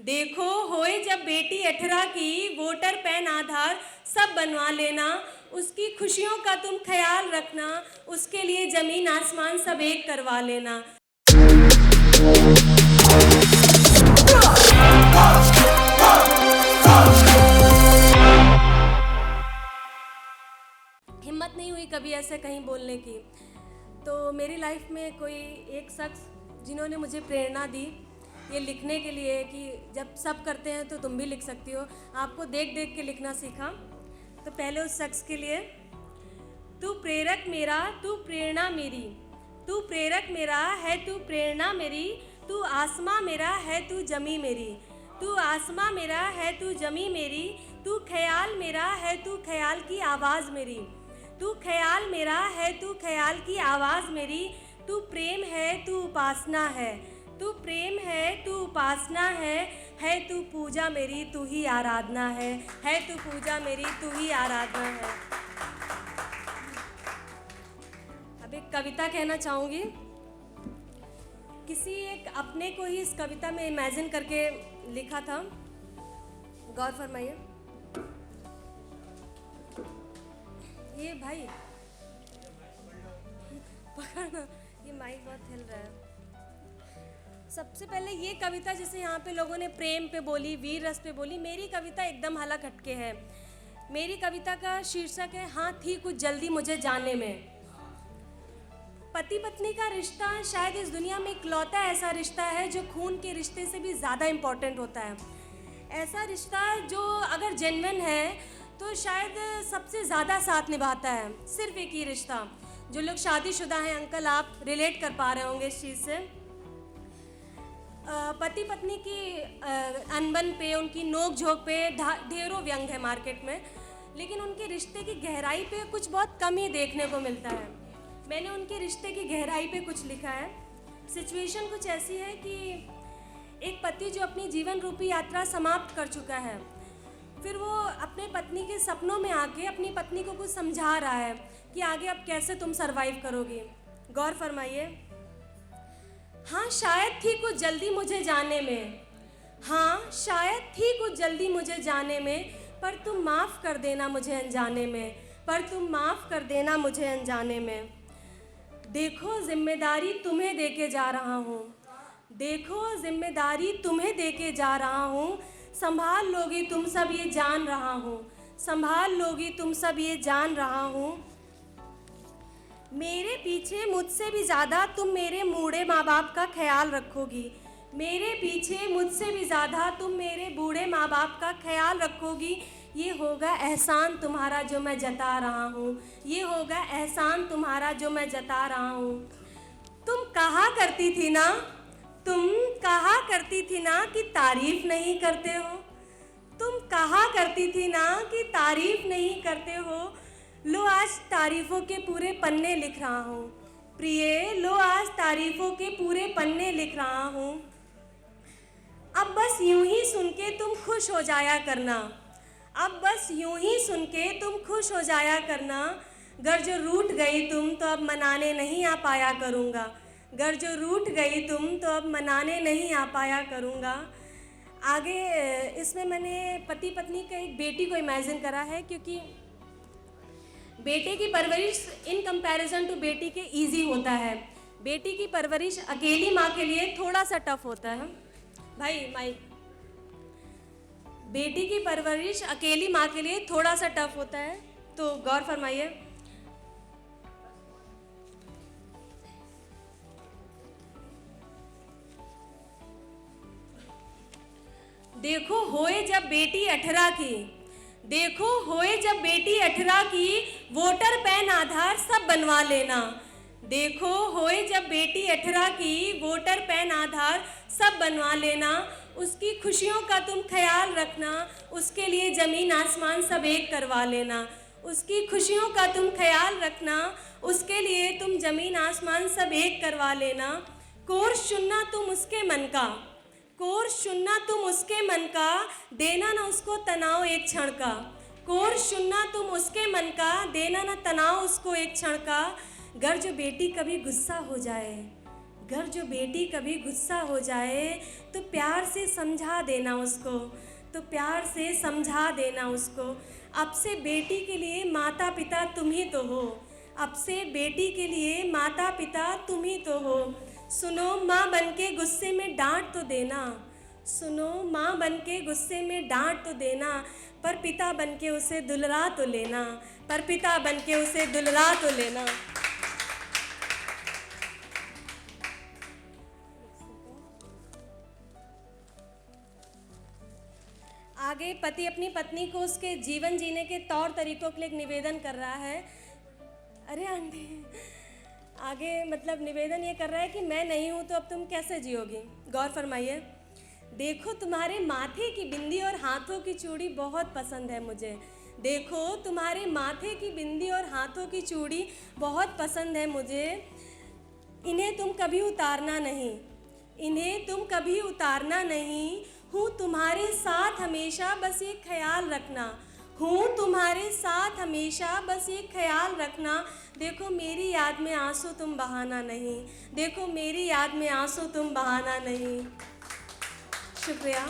देखो होए जब बेटी 18 की, वोटर पैन आधार सब बनवा लेना, उसकी खुशियों का तुम ख्याल रखना, उसके लिए जमीन आसमान सब एक करवा लेना। हिम्मत नहीं हुई कभी ऐसे कहीं बोलने की। तो मेरी लाइफ में कोई एक शख्स जिन्होंने मुझे प्रेरणा दी ये लिखने के लिए कि जब सब करते हैं तो तुम भी लिख सकती हो, आपको देख देख के लिखना सीखा। तो पहले उस शख्स के लिए, तू प्रेरक मेरा, तू प्रेरणा मेरी, तू प्रेरक मेरा है, तू प्रेरणा मेरी, तू आसमां मेरा है, तू जमी मेरी, तू आसमां मेरा है, तू जमी मेरी, तू ख्याल मेरा है, तू ख्याल की आवाज़ मेरी, तू ख्याल मेरा है, तू ख्याल की आवाज़ मेरी, तू प्रेम है, तू उपासना है, तू प्रेम है, तू उपासना है तू पूजा मेरी, तू ही आराधना है तू पूजा मेरी, तू ही आराधना है। अब एक कविता कहना चाहूँगी। किसी एक अपने को ही इस कविता में इमेजिन करके लिखा था, गौर फरमाइए। ये भाई पकड़ना, ये माइक बहुत हिल रहा है। सबसे पहले ये कविता जैसे यहाँ पे लोगों ने प्रेम पे बोली, वीर रस पे बोली, मेरी कविता एकदम हलक हटके है। मेरी कविता का शीर्षक है हाँ थी कुछ जल्दी मुझे जाने में। पति पत्नी का रिश्ता शायद इस दुनिया में इकलौता ऐसा रिश्ता है जो खून के रिश्ते से भी ज़्यादा इम्पोर्टेंट होता है। ऐसा रिश्ता जो अगर जेन्युइन है तो शायद सबसे ज़्यादा साथ निभाता है। सिर्फ एक ही रिश्ता, जो लोग शादीशुदा हैं अंकल आप रिलेट कर पा रहे होंगे इस चीज़ से। पति पत्नी की अनबन पे, उनकी नोक झोंक पे ढेरों व्यंग है मार्केट में, लेकिन उनके रिश्ते की गहराई पे कुछ बहुत कम ही देखने को मिलता है। मैंने उनके रिश्ते की गहराई पे कुछ लिखा है। सिचुएशन कुछ ऐसी है कि एक पति जो अपनी जीवन रूपी यात्रा समाप्त कर चुका है, फिर वो अपने पत्नी के सपनों में आके अपनी पत्नी को कुछ समझा रहा है कि आगे अब कैसे तुम सरवाइव करोगी। गौर फरमाइए। हाँ शायद थी कुछ जल्दी मुझे जाने में, हाँ शायद थी कुछ जल्दी मुझे जाने में, पर तुम माफ़ कर देना मुझे अनजाने में, पर तुम माफ़ कर देना मुझे अनजाने में। देखो जिम्मेदारी तुम्हें देके जा रहा हूँ, देखो जिम्मेदारी तुम्हें देके जा रहा हूँ, संभाल लोगी तुम सब ये जान रहा हूँ, संभाल लोगी तुम सब ये जान रहा हूँ। मेरे पीछे मुझसे भी ज़्यादा तुम मेरे बूढ़े माँ बाप का ख्याल रखोगी, मेरे पीछे मुझसे भी ज़्यादा तुम मेरे बूढ़े माँ बाप का ख्याल रखोगी। ये होगा एहसान तुम्हारा जो मैं जता रहा हूँ, ये होगा एहसान तुम्हारा जो मैं जता रहा हूँ। तुम कहा करती थी ना, तुम कहा करती थी ना कि तारीफ़ नहीं करते हो, तुम कहा करती थी ना कि तारीफ़ नहीं करते हो। लो आज तारीफ़ों के पूरे पन्ने लिख रहा हूँ प्रिय, लो आज तारीफ़ों के पूरे पन्ने लिख रहा हूँ। अब बस यूं ही सुन के तुम खुश हो जाया करना, अब बस यूं ही सुन के तुम खुश हो जाया करना। गर जो रूठ गई तुम तो अब मनाने नहीं आ पाया करूँगा, गर जो रूठ गई तुम तो अब मनाने नहीं आ पाया करूँगा। आगे इसमें मैंने पति पत्नी का एक बेटी को इमेजिन करा है, क्योंकि बेटे की परवरिश इन कंपैरिजन टू बेटी के इजी होता है। बेटी की परवरिश अकेली माँ के लिए थोड़ा सा टफ होता है। भाई माइक। बेटी की परवरिश अकेली माँ के लिए थोड़ा सा टफ होता है, तो गौर फरमाइए। देखो होए जब बेटी 18 की, देखो होए जब बेटी 18 की, वोटर पैन आधार सब बनवा लेना। देखो होए जब बेटी 18 की, वोटर पैन आधार सब बनवा लेना, उसकी खुशियों का तुम ख्याल रखना, उसके लिए ज़मीन आसमान सब एक करवा लेना, उसकी खुशियों का तुम ख्याल रखना, उसके लिए तुम ज़मीन आसमान सब एक करवा लेना। कोर्स चुनना तुम उसके मन का, कोर्स चुनना तुम उसके मन का, देना ना उसको तनाव एक क्षण का। कोर्स चुनना तुम उसके मन का, देना ना तनाव उसको एक क्षण का। गर जो बेटी कभी गुस्सा हो जाए, घर जो बेटी कभी गुस्सा हो जाए तो प्यार से समझा देना उसको, तो प्यार से समझा देना उसको। अब से बेटी के लिए माता पिता तुम ही तो हो, अब से बेटी के लिए माता पिता तुम ही तो हो। सुनो माँ बनके गुस्से में डांट तो देना, सुनो माँ बनके गुस्से में डांट तो देना, पर पिता बनके उसे दुलरा तो लेना, पर पिता बनके उसे दुलरा तो लेना। आगे पति अपनी पत्नी को उसके जीवन जीने के तौर तरीकों के लिए एक निवेदन कर रहा है। अरे आंटी, आगे मतलब निवेदन ये कर रहा है कि मैं नहीं हूँ तो अब तुम कैसे जियोगी। गौर फरमाइए। देखो तुम्हारे माथे की बिंदी और हाथों की चूड़ी बहुत पसंद है मुझे, देखो तुम्हारे माथे की बिंदी और हाथों की चूड़ी बहुत पसंद है मुझे। इन्हें तुम कभी उतारना नहीं, इन्हें तुम कभी उतारना नहीं। हूँ तुम्हारे साथ हमेशा बस ये ख्याल रखना, हूँ तुम्हारे साथ हमेशा बस ये ख्याल रखना। देखो मेरी याद में आंसू तुम बहाना नहीं, देखो मेरी याद में आंसू तुम बहाना नहीं। शुक्रिया।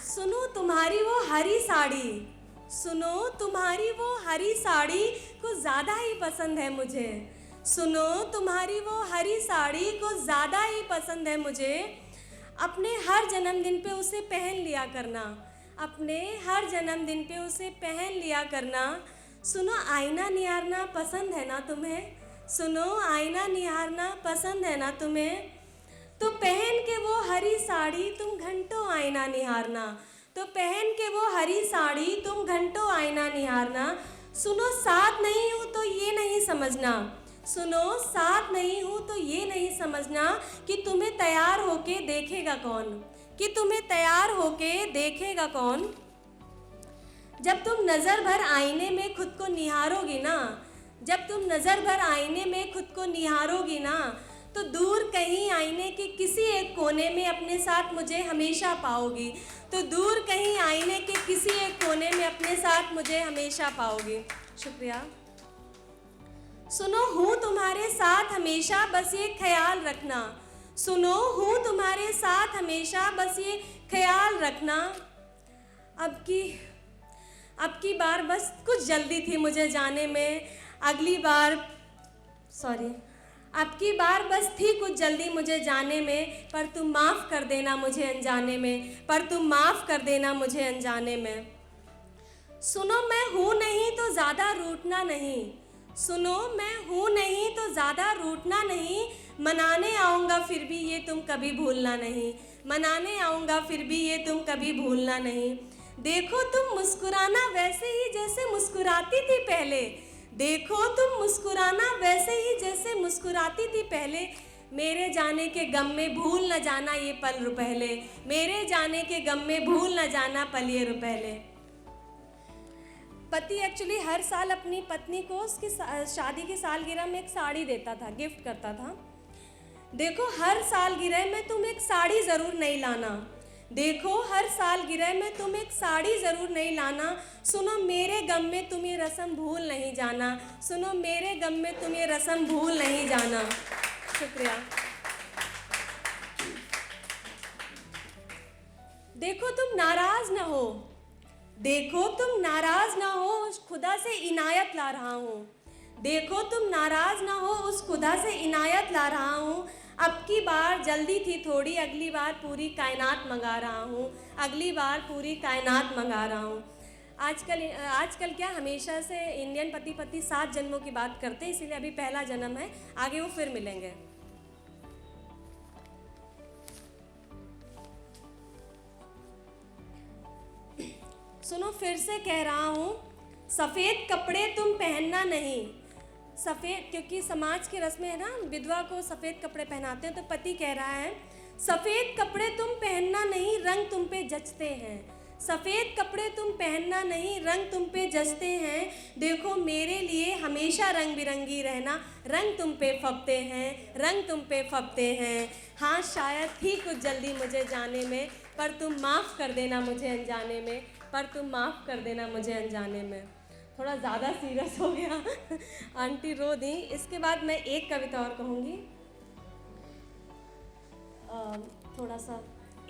सुनो तुम्हारी वो हरी साड़ी, सुनो तुम्हारी वो हरी साड़ी को ज़्यादा ही पसंद है मुझे, सुनो तुम्हारी वो हरी साड़ी को ज़्यादा ही पसंद है मुझे। अपने हर जन्मदिन पे उसे पहन लिया करना, अपने हर जन्मदिन पे उसे पहन लिया करना। सुनो आईना निहारना पसंद है ना तुम्हें, सुनो आईना निहारना पसंद है ना तुम्हें। तो पहन के वो हरी साड़ी तुम घंटों आईना निहारना, तो पहन के वो हरी साड़ी तुम घंटों आईना निहारना। सुनो साथ नहीं हूँ तो ये नहीं समझना, सुनो साथ नहीं हूँ तो ये नहीं समझना कि तुम्हें तैयार होके देखेगा कौन, कि तुम्हें तैयार होके देखेगा कौन। जब तुम नज़र भर आईने में खुद को निहारोगी ना, जब तुम नज़र भर आईने में खुद को निहारोगी ना, तो दूर कहीं आईने के किसी एक कोने में अपने साथ मुझे हमेशा पाओगी, तो दूर कहीं आईने के किसी एक कोने में अपने साथ मुझे हमेशा पाओगी। शुक्रिया। सुनो हूँ तुम्हारे साथ हमेशा बस ये ख्याल रखना, सुनो हूँ तुम्हारे साथ हमेशा बस ये ख्याल रखना। अब की बार बस कुछ जल्दी थी मुझे जाने में, अगली बार अब की बार बस थी कुछ जल्दी मुझे जाने में, पर तुम माफ़ कर देना मुझे अनजाने में, पर तुम माफ़ कर देना मुझे अनजाने में। सुनो मैं हूँ नहीं तो ज़्यादा रूठना नहीं, सुनो मैं हूँ नहीं तो ज़्यादा रूठना नहीं। मनाने आऊँगा फिर भी ये तुम कभी भूलना नहीं, मनाने आऊँगा फिर भी ये तुम कभी भूलना नहीं। देखो तुम मुस्कुराना वैसे ही जैसे मुस्कुराती थी पहले, देखो तुम मुस्कुराना वैसे ही जैसे मुस्कुराती थी पहले। मेरे जाने के गम में भूल न जाना ये पल रुपहले, मेरे जाने के गम में भूल न जाना पल ये रुपहले। पति एक्चुअली हर साल अपनी पत्नी को उसकी शादी की सालगिरह में एक साड़ी देता था, गिफ्ट करता था। देखो हर सालगिरह में तुम एक साड़ी ज़रूर नहीं लाना, देखो हर सालगिरह में तुम एक साड़ी ज़रूर नहीं लाना। सुनो मेरे गम में तुम ये रस्म भूल नहीं जाना, सुनो मेरे गम में तुम ये रस्म भूल नहीं जाना। शुक्रिया। देखो तुम नाराज़ ना हो, देखो तुम नाराज़ ना हो, उस खुदा से इनायत ला रहा हूँ, देखो तुम नाराज़ ना हो, उस खुदा से इनायत ला रहा हूँ। अब की बार जल्दी थी थोड़ी, अगली बार पूरी कायनात मंगा रहा हूँ, अगली बार पूरी कायनात मंगा रहा हूँ। आजकल क्या हमेशा से इंडियन पति पत्नी 7 जन्मों की बात करते हैं, इसीलिए अभी पहला जन्म है, आगे वो फिर मिलेंगे। सुनो फिर से कह रहा हूँ, सफ़ेद कपड़े तुम पहनना नहीं, सफ़ेद, क्योंकि समाज की रस्में है ना, विधवा को सफ़ेद कपड़े पहनाते हैं, तो पति कह रहा है सफ़ेद कपड़े तुम पहनना नहीं, रंग तुम पे जचते हैं, सफ़ेद कपड़े तुम पहनना नहीं, रंग तुम पे जचते हैं। देखो मेरे लिए हमेशा रंग बिरंगी रहना, रंग तुम पे फबते हैं, रंग तुम पे फबते हैं। हाँ शायद थी कुछ जल्दी मुझे जाने में, पर तुम माफ़ कर देना मुझे अनजाने में, पर तुम माफ़ कर देना मुझे अनजाने में। थोड़ा ज़्यादा सीरियस हो गया आंटी रो दी। इसके बाद मैं एक कविता और कहूँगी, थोड़ा सा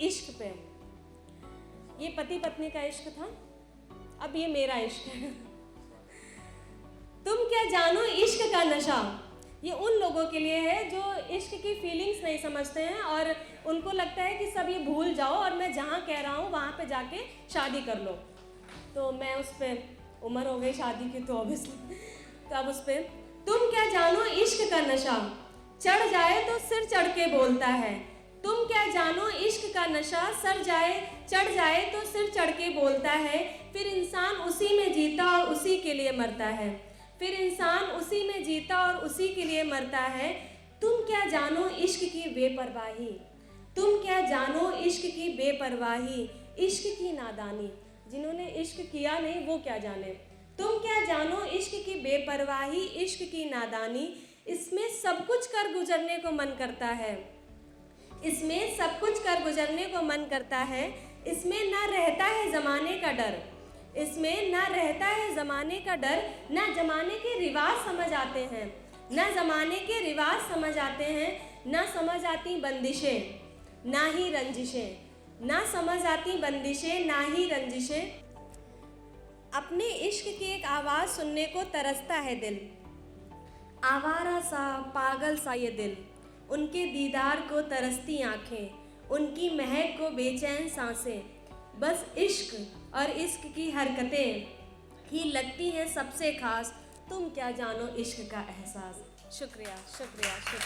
इश्क पे। ये पति पत्नी का इश्क था, अब ये मेरा इश्क है। तुम क्या जानो इश्क का नशा, ये उन लोगों के लिए है जो इश्क की फीलिंग्स नहीं समझते हैं और उनको लगता है कि सब ये भूल जाओ और मैं जहाँ कह रहा हूँ वहाँ पे जाके शादी कर लो। तो मैं उस पर, उम्र हो गई शादी की तो ऑब्वियसली, तो अब उस पर, तुम क्या जानो इश्क का नशा, चढ़ जाए तो सिर चढ़ के बोलता है। तुम क्या जानो इश्क का नशा, चढ़ जाए तो सिर चढ़ के बोलता है। फिर इंसान उसी में जीता और उसी के लिए मरता है। फिर इंसान उसी में जीता और उसी के लिए मरता है। तुम क्या जानो इश्क की बेपरवाही, तुम क्या जानो इश्क की बेपरवाही, इश्क की नादानी। जिन्होंने इश्क किया नहीं वो क्या जाने। तुम क्या जानो इश्क की बेपरवाही, इश्क की नादानी। इसमें सब कुछ कर गुजरने को मन करता है, इसमें सब कुछ कर गुजरने को मन करता है। इसमें ना रहता है ज़माने का डर, इसमें ना रहता है ज़माने का डर। ना ज़माने के रिवाज समझ आते हैं, ना ज़माने के रिवाज समझ आते हैं। ना समझ आती बंदिशें ना ही रंजिशें, ना समझ आती बंदिशें ना ही रंजिशें। अपने इश्क की एक आवाज़ सुनने को तरसता है दिल, आवारा सा पागल सा ये दिल। उनके दीदार को तरसती आँखें, उनकी महक को बेचैन सांसें। बस इश्क और इश्क की हरकतें ही लगती हैं सबसे खास। तुम क्या जानो इश्क का एहसास। शुक्रिया शुक्रिया शुक्रिया।